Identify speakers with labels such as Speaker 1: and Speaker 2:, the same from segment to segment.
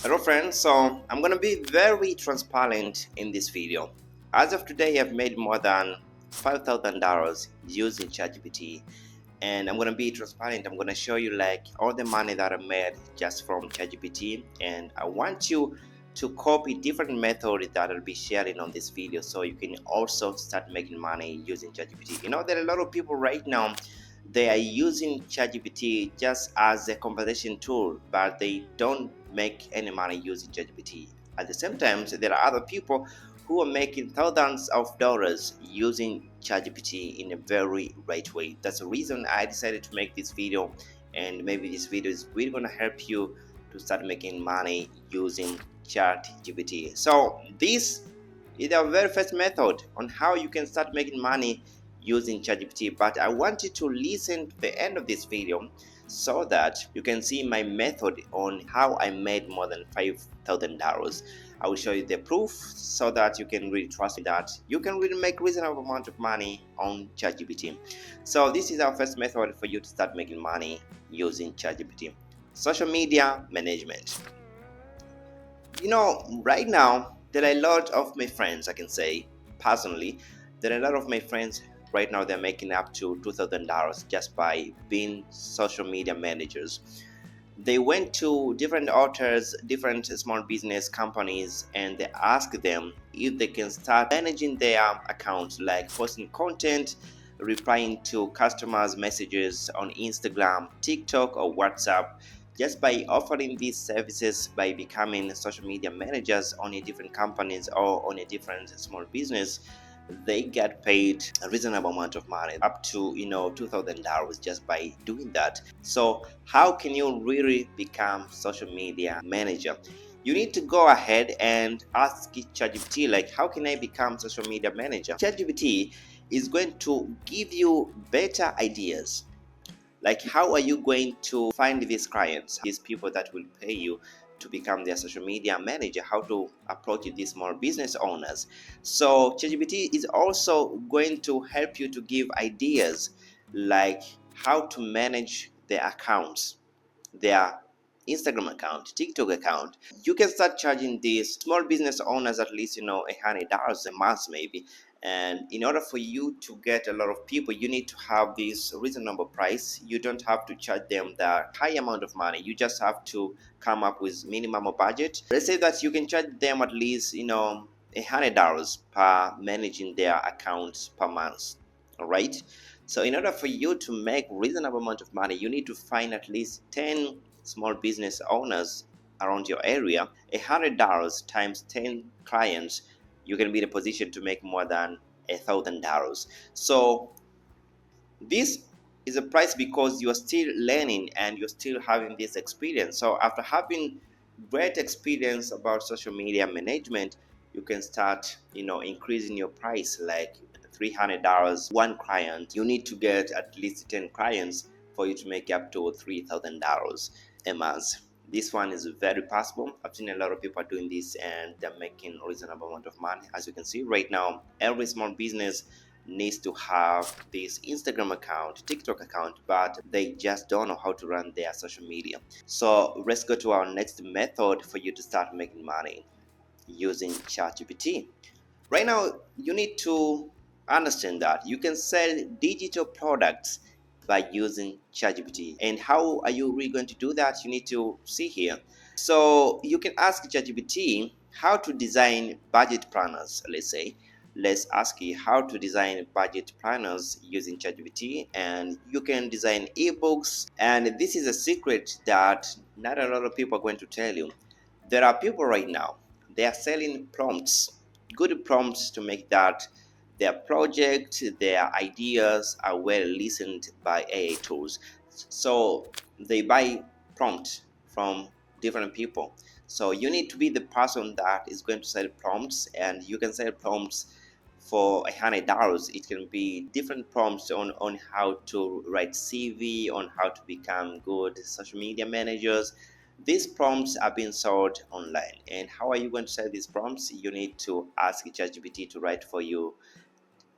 Speaker 1: Hello friends, so I'm gonna be very transparent in this video. As of today, I've made more than $5,000 using ChatGPT, and I'm gonna be transparent. I'm gonna show you like all the money that I made just from ChatGPT, and I want you to copy different methods that I'll be sharing on this video so you can also start making money using ChatGPT. You know, there are a lot of people right now, they are using ChatGPT just as a conversation tool, but they don't make any money using ChatGPT. At the same time, there are other people who are making thousands of dollars using ChatGPT in a very right way. That's the reason I decided to make this video, and maybe this video is really going to help you to start making money using ChatGPT. So this is our very first method on how you can start making money using ChatGPT, but I want you to listen to the end of this video so that you can see my method on how I made more than $5,000. I will show you the proof so that you can really trust me that you can really make reasonable amount of money on ChatGPT. So this is our first method for you to start making money using ChatGPT. Social media management. You know, right now there are a lot of my friends, I can say personally, there are a lot of my friends right now, they're making up to $2,000 just by being social media managers. They went to different authors, different small business companies, and they asked them if they can start managing their accounts, like posting content, replying to customers' messages on Instagram, TikTok, or WhatsApp, just by offering these services by becoming social media managers on a different companies or on a different small business. They get paid a reasonable amount of money, up to $2,000 just by doing that. So how can you really become social media manager? You need to go ahead and ask ChatGPT, like, how can I become social media manager? ChatGPT is going to give you better ideas, like how are you going to find these clients, these people that will pay you to become their social media manager, how to approach these small business owners. So ChatGPT is also going to help you to give ideas, like how to manage their accounts, their Instagram account, TikTok account. You can start charging these small business owners at least $100 a month maybe. And in order for you to get a lot of people, you need to have this reasonable price. You don't have to charge them the high amount of money. You just have to come up with minimum budget. Let's say that you can charge them at least $100 per managing their accounts per month. All right. So in order for you to make reasonable amount of money, you need to find at least 10 small business owners around your area. $100 times 10 clients, you can be in a position to make more than $1,000. So this is a price because you are still learning and you're still having this experience. So after having great experience about social media management, you can start increasing your price, like $300 one client. You need to get at least 10 clients for you to make up to $3,000 a month. This one is very possible. I've seen a lot of people are doing this and they're making a reasonable amount of money. As you can see right now, every small business needs to have this Instagram account, TikTok account, but they just don't know how to run their social media. So let's go to our next method for you to start making money using ChatGPT. Right now, you need to understand that you can sell digital products by using ChatGPT. And how are you really going to do that? You need to see here. So you can ask ChatGPT how to design budget planners, let's say. Let's ask you how to design budget planners using ChatGPT, and you can design ebooks. And this is a secret that not a lot of people are going to tell you. There are people right now, they are selling prompts, good prompts, to make that their project, their ideas are well listened by AI tools. So they buy prompts from different people. So you need to be the person that is going to sell prompts, and you can sell prompts for $100. It can be different prompts on how to write CV, on how to become good social media managers. These prompts are being sold online. And how are you going to sell these prompts? You need to ask ChatGPT to write for you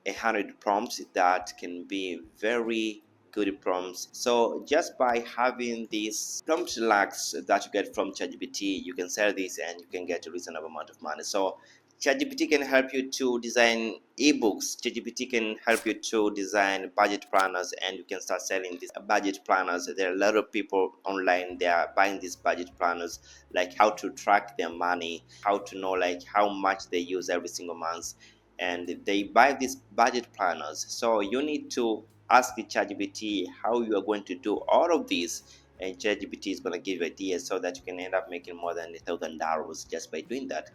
Speaker 1: 100 prompts that can be very good prompts. So just by having these prompt lags that you get from ChatGPT, you can sell this and you can get a reasonable amount of money. So ChatGPT can help you to design ebooks. ChatGPT can help you to design budget planners, and you can start selling these budget planners. There are a lot of people online, they are buying these budget planners, like how to track their money, how to know like how much they use every single month, and they buy these budget planners. So you need to ask the ChatGPT how you are going to do all of these, and ChatGPT is going to give you ideas so that you can end up making more than $1,000 just by doing that.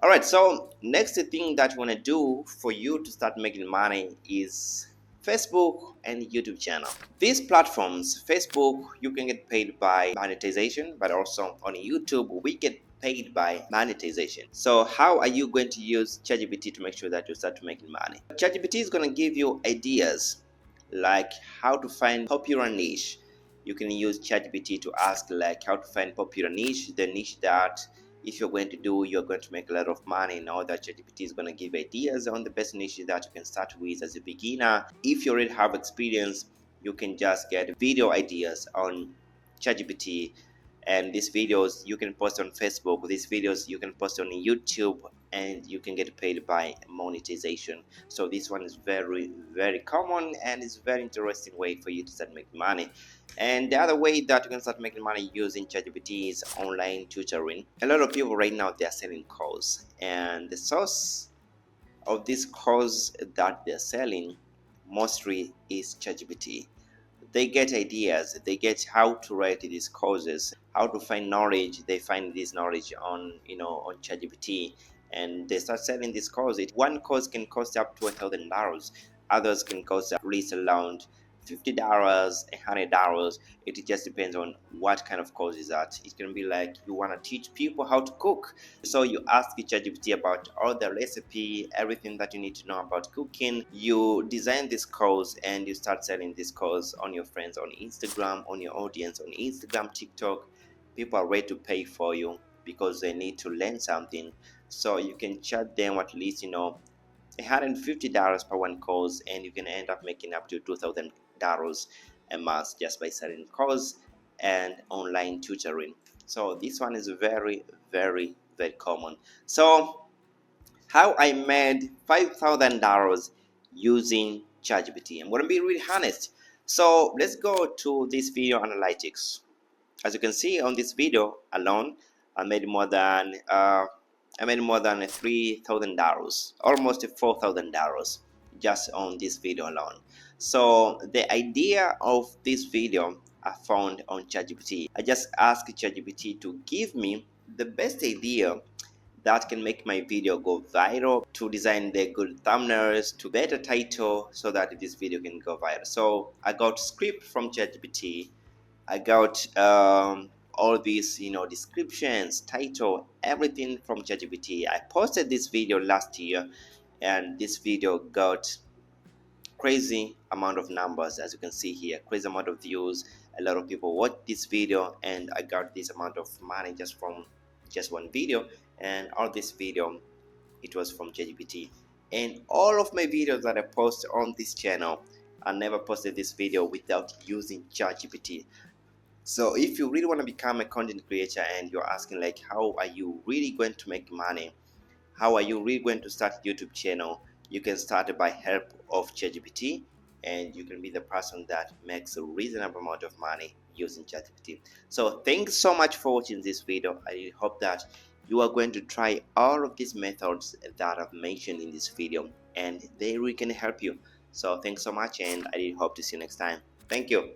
Speaker 1: All right, so next thing that you want to do for you to start making money is Facebook and YouTube channel. These platforms, Facebook, you can get paid by monetization, but also on YouTube, we get paid by monetization. So how are you going to use ChatGPT to make sure that you start making money? ChatGPT is going to give you ideas like how to find popular niche. You can use ChatGPT to ask like how to find popular niche, the niche that if you're going to do, you're going to make a lot of money. Now that ChatGPT is going to give ideas on the best niche that you can start with as a beginner. If you already have experience, you can just get video ideas on ChatGPT, and these videos you can post on Facebook. These videos you can post on YouTube, and you can get paid by monetization. So this one is very, very common, and it's very interesting way for you to start making money. And the other way that you can start making money using ChatGPT is online tutoring. A lot of people right now, they are selling courses, and the source of this course that they're selling mostly is ChatGPT. They get ideas, they get how to write these courses, how to find knowledge. They find this knowledge on on ChatGPT, and they start selling this course. One course can cost up to $1,000. Others can cost at least around $50, $100. It just depends on what kind of course is that. It can be like you want to teach people how to cook, so you ask ChatGPT about all the recipe, everything that you need to know about cooking. You design this course and you start selling this course on your friends on Instagram, on your audience on Instagram, TikTok. People are ready to pay for you because they need to learn something. So you can charge them at least $150 per one course, and you can end up making up to $2,000 a month just by selling course and online tutoring. So this one is very, very, very common. So how I made $5,000 using ChatGPT. I'm going to be really honest. So let's go to this video analytics. As you can see on this video alone, I made more than $3,000, almost $4,000 just on this video alone. So the idea of this video I found on ChatGPT. I just asked ChatGPT to give me the best idea that can make my video go viral, to design the good thumbnails, to better title so that this video can go viral. So I got script from ChatGPT. I got all these descriptions, title, everything from ChatGPT. I posted this video last year, and this video got crazy amount of numbers. As you can see here, crazy amount of views. A lot of people watched this video, and I got this amount of money just from just one video. And all this video, it was from ChatGPT. And all of my videos that I post on this channel, I never posted this video without using ChatGPT. So if you really want to become a content creator and you're asking like how are you really going to make money, how are you really going to start a YouTube channel, you can start by help of ChatGPT, and you can be the person that makes a reasonable amount of money using ChatGPT. So thanks so much for watching this video. I really hope that you are going to try all of these methods that I've mentioned in this video, and they really can help you. So thanks so much, and I really hope to see you next time. Thank you.